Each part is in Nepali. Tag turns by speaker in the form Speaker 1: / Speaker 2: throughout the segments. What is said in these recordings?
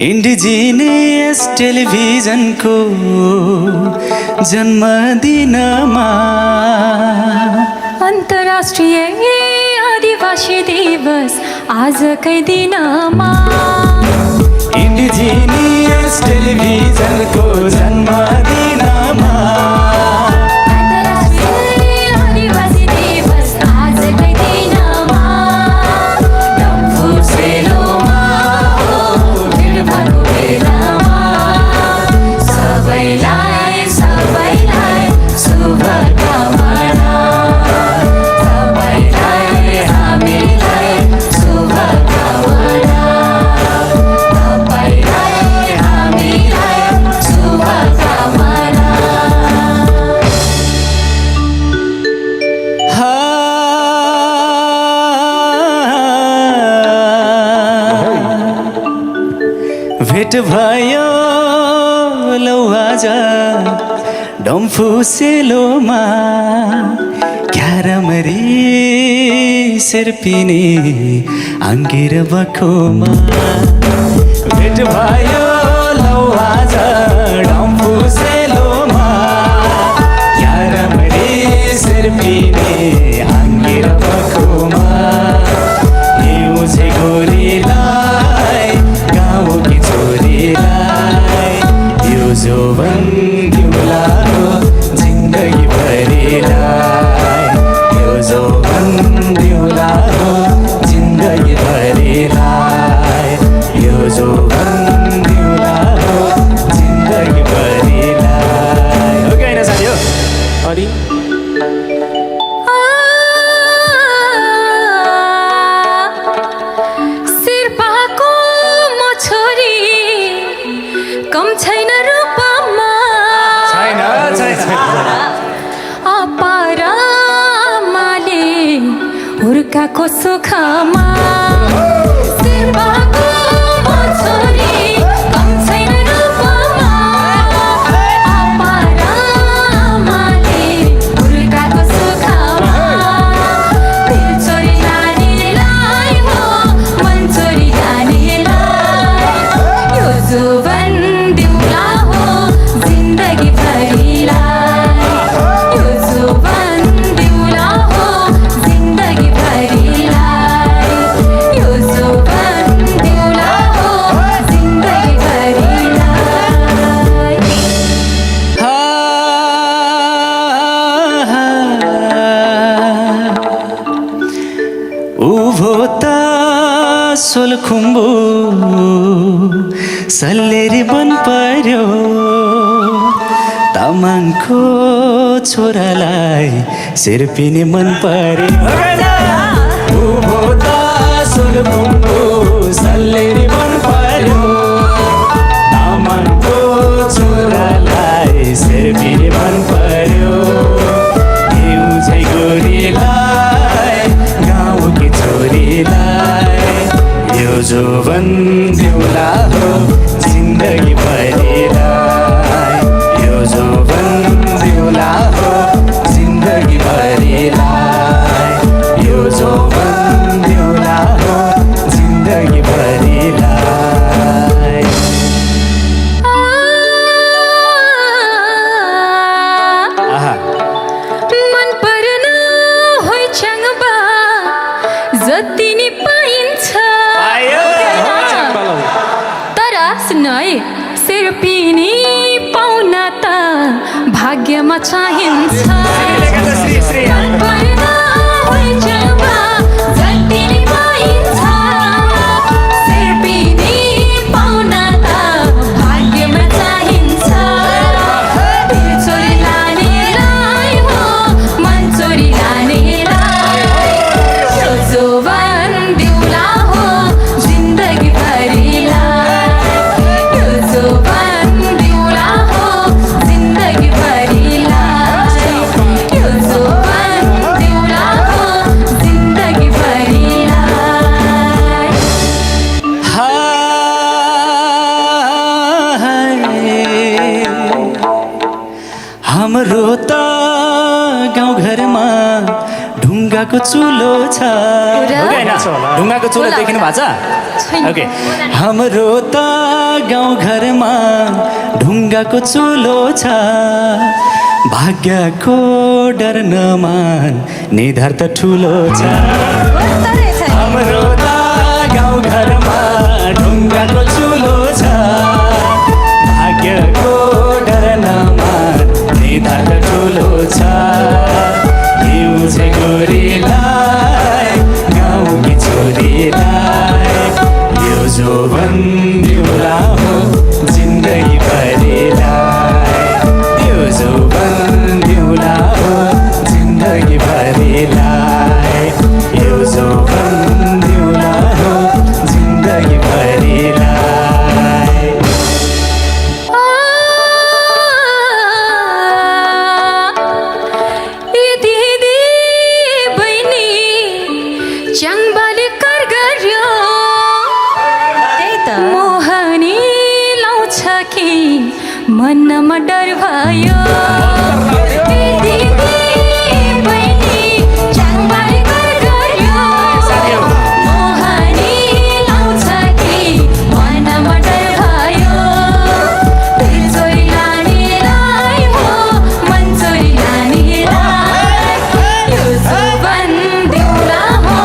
Speaker 1: इन्डिजिनियस टेलिभिजनको जन्मदिनमा
Speaker 2: अन्तर्राष्ट्रिय आदिवासी दिवस आजकै दिनमा
Speaker 1: इन्डिजिनियस टेलिभिजनको जन्मदिनमा भेट भयो लौ आज डम्फु सेलोमा क्यारमरी सिर्पिने आङ्गिर बखोमा भेट भयो लौ आज डम्फु सेलोमा क्यारमरी सिर्पिने आङ्गिर बखोमा हिउँझे गोरीलाई गाउँकी छोरीलाई यो जोवन दिउला हो जिन्दगी भरिलाई यो जोवन दिउला हो जिन्दगी भरिलाई यो जोवन दिउला हो जिन्दगी भरिलाई हो कि होइन साथी हो अनि
Speaker 2: कम छैन रूपमा अपारामाले हुर्काको सुखमा शेर्पाको छोरी कम छैन रूपमा अपारामाले हुर्काको सुखमा दिल चोरी लानेलाई हो मन चोरी लानेलाई यो जुवन
Speaker 1: उभोता सोलखुम्बु सल्लेरी बन पर्यो तामाङको छोरालाई सिर्पिने मन पर्यो उभोता सोलखुम्बु सल्लेरी बन पर्यो तामाङको छोरालाई सिर्पिने मन पर्यो हिउँझै गोरीलाई गाउँकी छोरीलाई यो जोवन दिउला हो जिन्दगी भरिलाई यो जोवन दिउला हो जिन्दगी भरिलाई यो जोवन दिउला हो जिन्दगी भरिलाई
Speaker 2: मन पर्न होइ च्याङ्बा जति नि पाइन्छ तर सुन्न है सिर्पिनी पाउन त भाग्यमा चाहिन्छ मन पर्न होइ च्याङ्बा जति नि पाइन्छ सिर्पिनी पाउन त भाग्यमा चाहिन्छ दिल चोरी लानेलाई हो मन चोरी लानेलाई यो जोवन दिउला हो जिन्दगी भरिलाई यो जोवन दिउला हो जिन्दगी भरिलाई यो जोवन दिउला हो जिन्दगी भरिलाई
Speaker 1: हाम्रो त गाउँघरमा ढुङ्गाको चुलो छ ढुङ्गाको चुलो देख्नु भएको छ ओके हाम्रो त गाउँघरमा ढुङ्गाको चुलो छ भाग्यको डर नमान निधार त ठुलो छ हाम्रो त गाउँघरमा ढुङ्गाको चुलो छ भाग्यको डर नमान निधार त ठुलो छ हिउँझे गोरीलाई गाउँकी छोरीलाई यो जोवन दिउला हो जिन्दगी भरिलाई यो जोवन दिउला हो जिन्दगी भरिलाई यो जोवन दिउला हो जिन्दगी भरिलाई
Speaker 2: ए दिदी बहिनी च्याङबाले कर गर्यो मोहनी लाउँछ कि मनमा डर भयो ए दिदी बहिनी च्याङबाले कर गर्यो मोहनी लाउँछ कि मनमा डर भयो तिलचोरी लानेलाई हो मनचोरी लानेलाई यो जोवन दिउला हो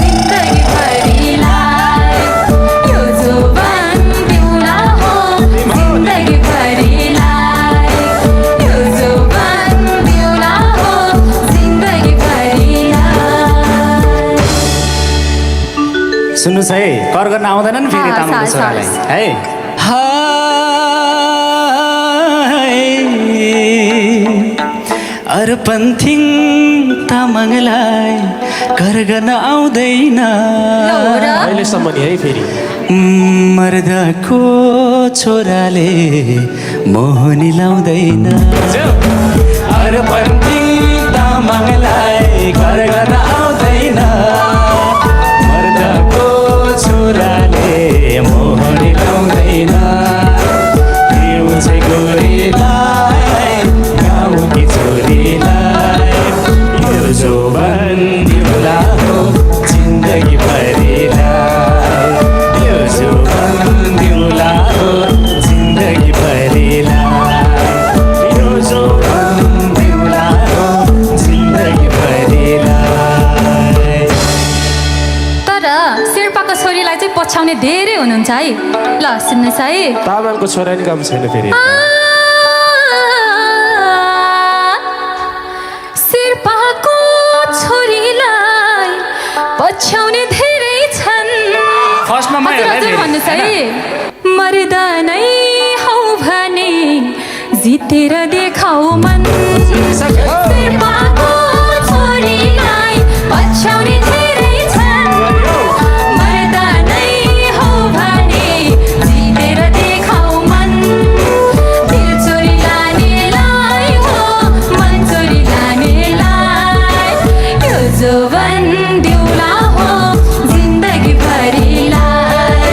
Speaker 2: जिन्दगी भरिलाई यो जोवन दिउला हो जिन्दगी भरिलाई यो जोवन दिउला हो जिन्दगी भरिलाई
Speaker 1: सुन्नुहोस् है कर गर्न आउँदैन नि फेरि तामाङको छोरालाई है अरपन्थिङ तामाङलाई कर गर्न आउँदैन
Speaker 3: अहिलेसम्म नि है फेरि
Speaker 1: मर्दाको छोराले मोहनी लाउँदैन अरपन्थिङ तामाङलाई कर गर्न आउँदैन मर्दाको छोराले मोहनी लाउँदैन हिउँझे गोरीलाई गाउँकी छोरीलाई यो जोवन दिउला हो जिन्दगी भरिलाई यो जोवन दिउला हो जिन्दगी भरिलाई यो जोवन दिउला हो जिन्दगी भरिलाई
Speaker 2: तर शेर्पाको छोरीलाई चाहिँ पछ्याउने धेरै हुनुहुन्छ है ल सुन्नुहोस् है
Speaker 3: तामाङको छोरा नि काम छैन फेरि
Speaker 2: शेर्पाको छोरीलाई पछ्याउने धेरै छन्
Speaker 1: फर्स्टमा मै
Speaker 2: हजुर,
Speaker 1: होला
Speaker 2: हजुर
Speaker 1: फेरि,
Speaker 2: भन्नुहोस् है
Speaker 1: हैन?
Speaker 2: मर्दा नै हौ भने जितेर देखाऊ मन शेर्पाको छोरीलाई पछ्याउने धेरै छन् मर्दा नै हौ भने जितेर देखाऊ मन दिलचोरी लानेलाई हो मनचोरी लानेलाई यो जोवन दिउला हो जिन्दगी भरिलाई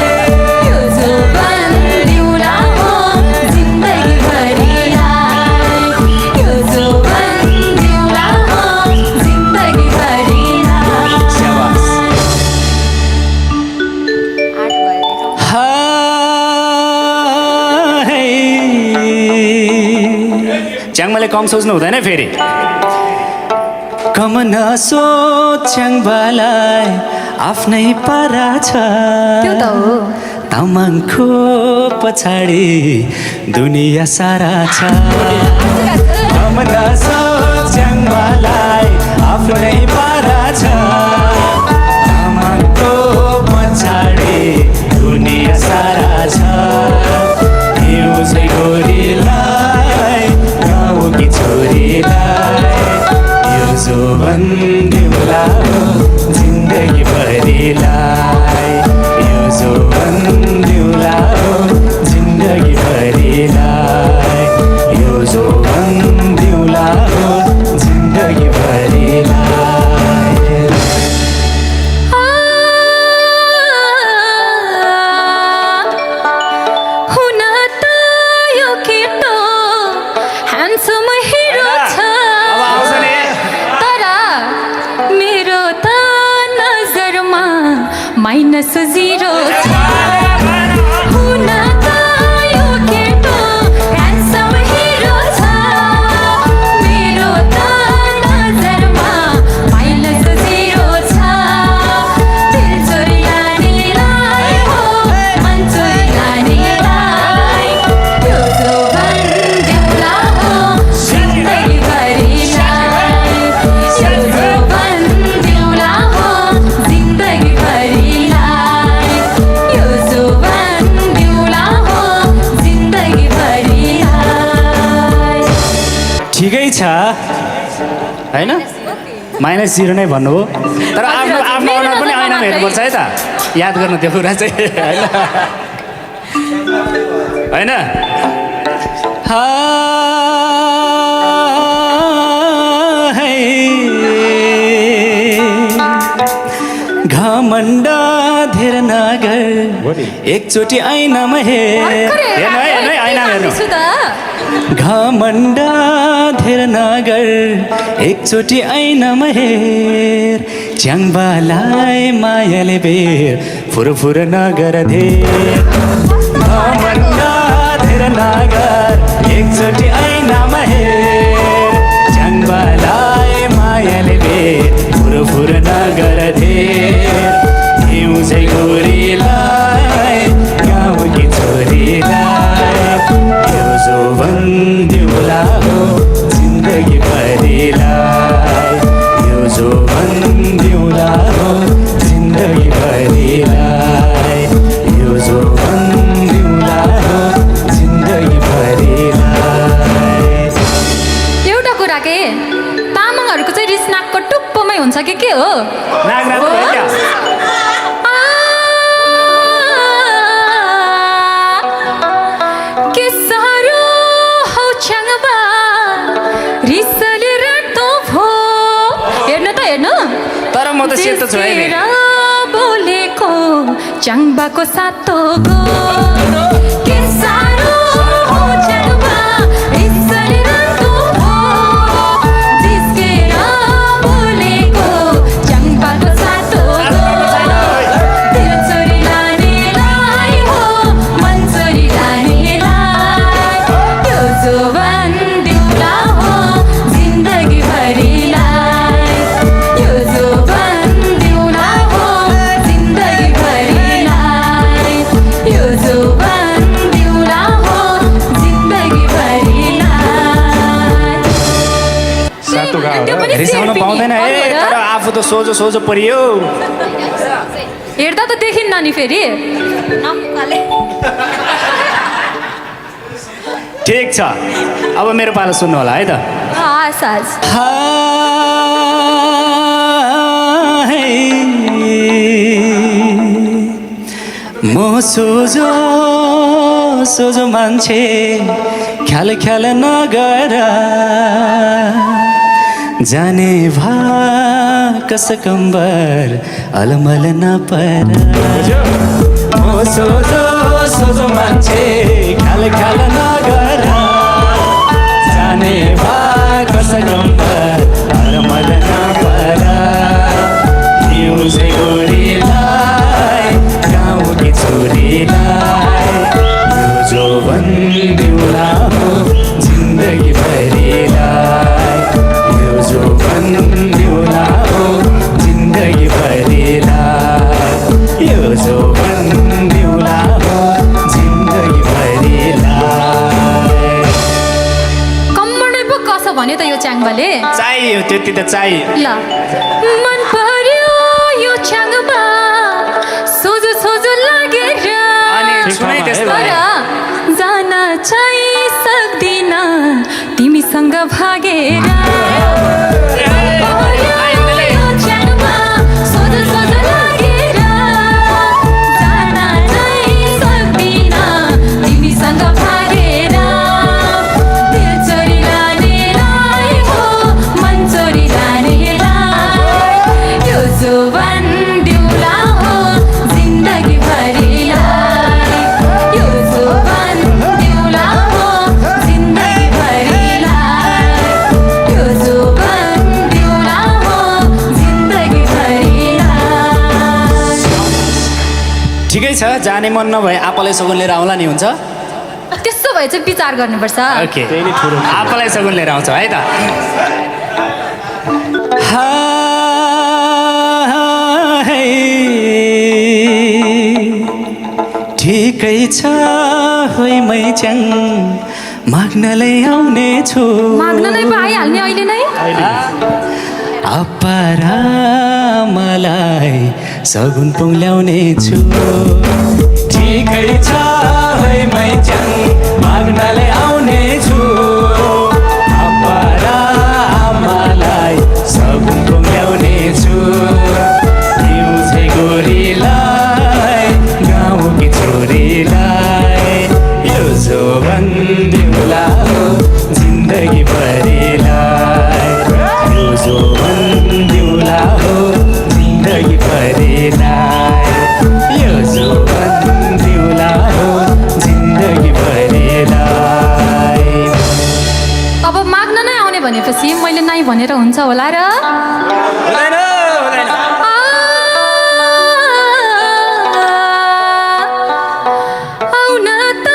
Speaker 2: यो जोवन दिउला हो जिन्दगी भरिलाई यो जोवन दिउला हो जिन्दगी भरिलाई
Speaker 1: च्याङमाले कम सोच्नु हुँदैन फेरि कम नसोच च्याङबालाई आफ्नै पारा छ
Speaker 2: त्यो त हो
Speaker 1: तामाङको पछाडि दुनियाँ सारा छ कम नसोच च्याङबालाई आफ्नै पारा छ तामाङको पछाडि दुनियाँ सारा छ हिउँझे गोरीलाई गाउँकी छोरीलाई यो जोवन दिउला हो जिन्दगी भरिलाई यो जोवन दिउला हो जिन्दगी भरिलाई यो जोवन दिउला हो जिन्दगी भरिलाई
Speaker 2: हुन त यो केटो ह्यान्डसम हिरो छ तर मेरो त नजरमा माइनस 0 छ हुन त
Speaker 1: होइन -0 नै भन्नु हो तर आफ्नो आफ्नो अनुहार पनि ऐनामा हेर्नुपर्छ है त याद गर्नु त्यो कुरा चाहिँ होइन घमण्ड धेर नगर एकचोटि ऐनामा हेर्नु है ऐनामा हेर्नु घमण्ड धेर नगर एकचोटि ऐनामा हेर च्याङ्बालाई मायाले बेर फुरफुर नगर धेर घमण्ड धेर नगर एकचोटि ऐनामा हेर च्याङ्बालाई मायाले बेर फुरफुर नगर धेर हिउँझै गोरीलाई गाउँकी छोरीलाई यो जोवन दिउला हो जिन्दगी भरिलाई यो जोवन दिउला हो जिन्दगी भरिलाई यो जोवन दिउला हो जिन्दगी भरिलाई
Speaker 2: एउटा कुरा के तामाङहरूको चाहिँ रिस नाकको टुप्पोमै हुन्छ के हो
Speaker 1: नाक नाक होइन तर म त सेतो छु है
Speaker 2: बोलेको च्याङ्बाको सातो गो के सारो हो च्याङ्बा रिसले रातो भो जिस्केर बोलेको च्याङ्बाको सातो गो दिल चोरी लानेलाई हो मन चोरी लानेलाई यो जोवन दिउला हो जिन्दगी भरिलाई यो जोवन दिउला हो जिन्दगी भरिलाई यो जोवन दिउला हो जिन्दगी भरिलाई
Speaker 3: सातो गाउँ
Speaker 2: त्यो पनि
Speaker 1: रिसाउन
Speaker 2: सेल्फी
Speaker 1: पाउँदैन
Speaker 2: नि,
Speaker 1: है
Speaker 2: अरू
Speaker 1: तर
Speaker 2: हो र?
Speaker 1: आफू त सोझो सोझो परियो
Speaker 2: हेर्दा त देखिन्न नि फेरि
Speaker 1: ठिक छ अब मेरो पालो सुन्नु होला है त
Speaker 2: साज
Speaker 1: म सोझो सोझो मान्छे ख्याल ख्याल नगर जाने भा कस कम्बर अलमल नपर म सोझो सोझो मान्छे ख्याल ख्याल नगर जाने भा कस कम्बर अलमल नपर हिउँझै गोरीलाई गाउँकी छोरीलाई यो जोवन दिउला हो जिन्दगी भरिलाई यो जोवन दिउला हो जिन्दगी भरिलाई यो जोवन दिउला हो जिन्दगी भरिलाई
Speaker 2: कम्मरै पो कस भन्यो त यो च्याङ्बाले
Speaker 1: चाहियो त्यति त चाहियो
Speaker 2: ल मन पर्यो यो च्याङ्बा सोझो सोझो लागेर
Speaker 1: अनि सुनाइ त्यस्तो
Speaker 2: तर जान चाहिँ सक्दिन तिमीसँग भागेर यो च्याङ्बा सोझो सोझो लागेर जान चाहिँ सक्दिन तिमीसँग भागेर दिल चोरी लानेलाई हो मन चोरी लानेलाई यो जोवन दिउला हो जिन्दगी भरिलाई यो जोवन दिउला हो जिन्दगी भरिलाई यो जोवन दिउला हो जिन्दगी भरिलाई
Speaker 1: ठिकै छ जाने मन नभए आपालाई सगुन लिएर आउँला नि हुन्छ
Speaker 2: त्यसो भए चाहिँ विचार गर्नुपर्छ
Speaker 1: ओके
Speaker 3: त्यही नै ठुलो
Speaker 1: आपालाई सगुन लिएर आउँछ है त ठिकै छ होइ मै च्याङ माग्नलाई आउने छु
Speaker 2: माग्न नै पो आइहाल्ने अहिले नै
Speaker 1: अपरा मलाई सगुन पुङ्ल्याउने छु ठिकै छ है मै च्याङ माग्नलाई आउने छु अपरा मलाई
Speaker 2: हुन्छ होला र
Speaker 1: हुँदैन हुँदैन
Speaker 2: आउन त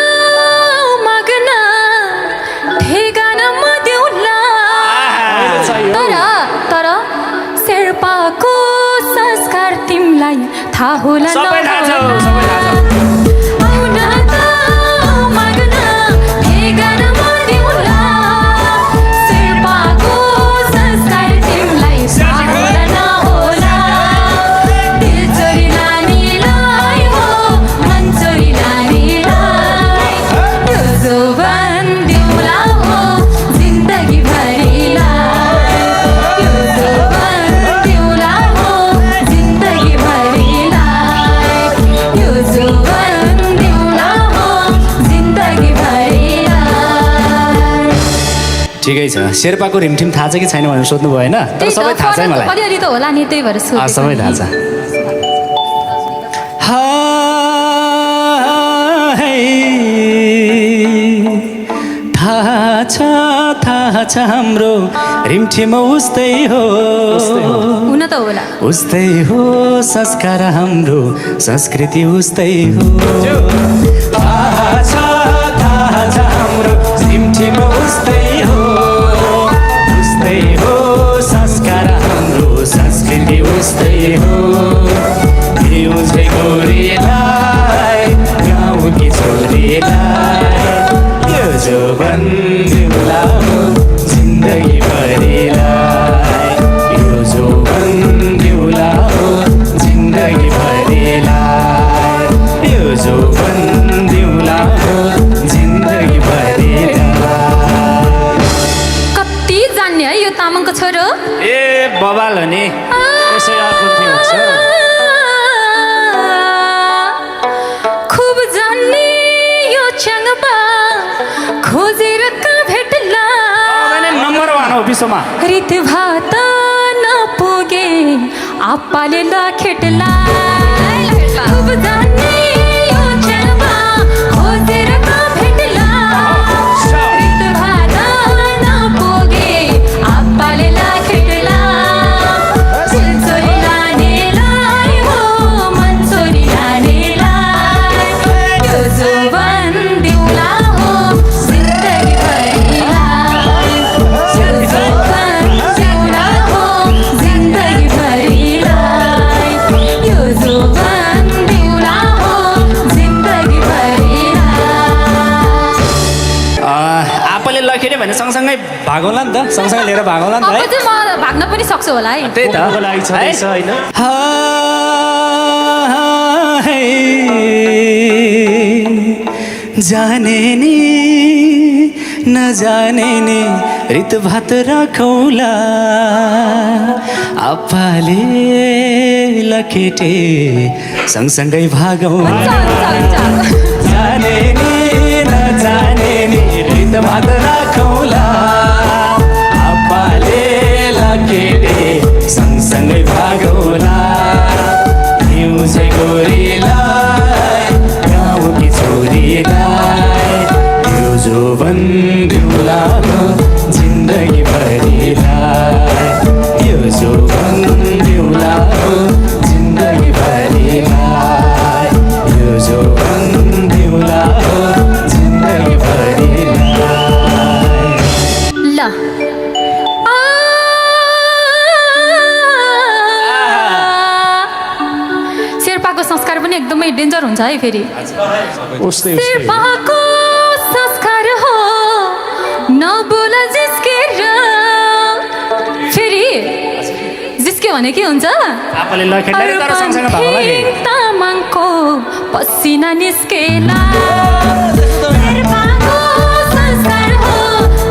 Speaker 2: मग्न ठेगाना म देउला तर तर शेर्पाको संस्कार तिमीलाई थाहा होला
Speaker 1: सबै थाहा छ
Speaker 2: नहोला।
Speaker 1: सबै थाहा छ
Speaker 2: आउन त मग्न ठेगाना म देउला शेर्पाको संस्कार तिमीलाई थाहा होला नहोला। दिल चोरी लानेलाई हो मन चोरी लानेलाई यो जोवन देउला हो जिन्दगी भरिलाई यो जोवन देउला हो जिन्दगी भरिलाई यो जोवन देउला हो जिन्दगी भरिलाई।
Speaker 1: ठिकै छ शेर्पाको रिमठिम थाहा छ कि छैन भनेर सोध्नु भयो होइन तर सबै थाहा छ है मलाई
Speaker 2: अलिअलि त होला नि त्यही भएर सोधेको
Speaker 1: सबै
Speaker 2: नि।
Speaker 1: थाहा छ थाहा छ हाम्रो रिमठिम उस्तै हो
Speaker 2: हुन त होला
Speaker 1: उस्तै हो संस्कार हाम्रो संस्कृति उस्तै हो थाहा छ हाम्रो रिमठिम उस्तै हो उस्तै हो संस्कार हाम्रो संस्कृति उस्तै हो हिउँझै गोरीलाई गाउँकी छोरीलाई यो जोवन देउला हो जिन्दगी भरिलाई यो जोवन देउला हो जिन्दगी भरिलाई यो जोवन देउला हो जिन्दगी भरिलाई।
Speaker 2: कति जान्ने है यो तामाङको छोरो
Speaker 1: ए बबाल हो नि यसै अर्को थियो हुन्छ
Speaker 2: खुब जान्ने यो च्याङबा खोजेर कहाँ भेट्ला
Speaker 1: नम्बर 1 हो विश्वमा
Speaker 2: रित भात नपुगे आप्पाले लखेट्ला खुब जान्ने यो च्याङबा खोजेर कहाँ भेट्ला रित भात नपुगे आप्पाले लखेट्ला दिल चोरी लानेलाई हो मन चोरी लानेलाई यो जोवन देउला हो जिन्दगी भरिलाई यो जोवन देउला हो जिन्दगी भरिलाई यो जोवन देउला हो जिन्दगी भरिलाई।
Speaker 1: आपाले लखेट्यो भने सँगसँगै भागौँला नि त सँगसँगै लिएर भागौँला नि त
Speaker 2: अब
Speaker 1: है
Speaker 2: चाहिँ म भाग्न पनि सक्छु होला है
Speaker 1: त्यही त
Speaker 3: बोल्नुको लागि छँदैछ होइन
Speaker 1: जाने नि नजाने नि रित भात राखौला आप्पाले लखेटे सँगसँगै भागौँ
Speaker 2: हुन्छ हुन्छ हुन्छ
Speaker 1: जाने नि नजाने नि रित भात राखौला आप्पाले लखेटे सँगसँगै भागौला हिउँझै गोरीलाई गाउँकी छोरीलाई यो जोवन देउला हो जिन्दगी भरिलाई यो जोवन देउला हो जिन्दगी भरिलाई यो जोवन देउला हो जिन्दगी भरिलाई।
Speaker 2: ल शेर्पाको संस्कार पनि एकदमै डेन्जर हुन्छ है फेरि
Speaker 3: उस्तै उस्तै
Speaker 2: शेर्पाको संस्कार हो नबोल जिस्केर फेरि जिस्क्यो भने के हुन्छ
Speaker 1: आपाले लखेट्दै तर सँगसँगै भागौँला नि
Speaker 2: तामाङको पसिना निस्केला शेर्पाको संस्कार हो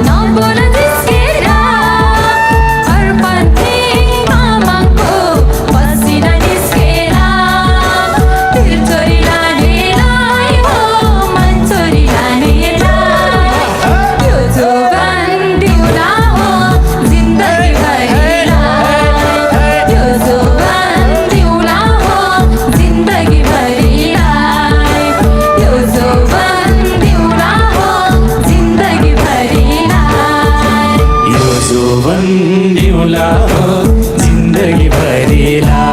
Speaker 2: नबोल जिस्केर अर्पन्थी तामाङको पसिना निस्केला दिल चोरी लानेलाई हो मन चोरी लानेलाई यो जोवन देउला हो जिन्दगी भरिलाई यो जोवन देउला हो जिन्दगी भरिलाई यो जोवन
Speaker 1: हरिलाई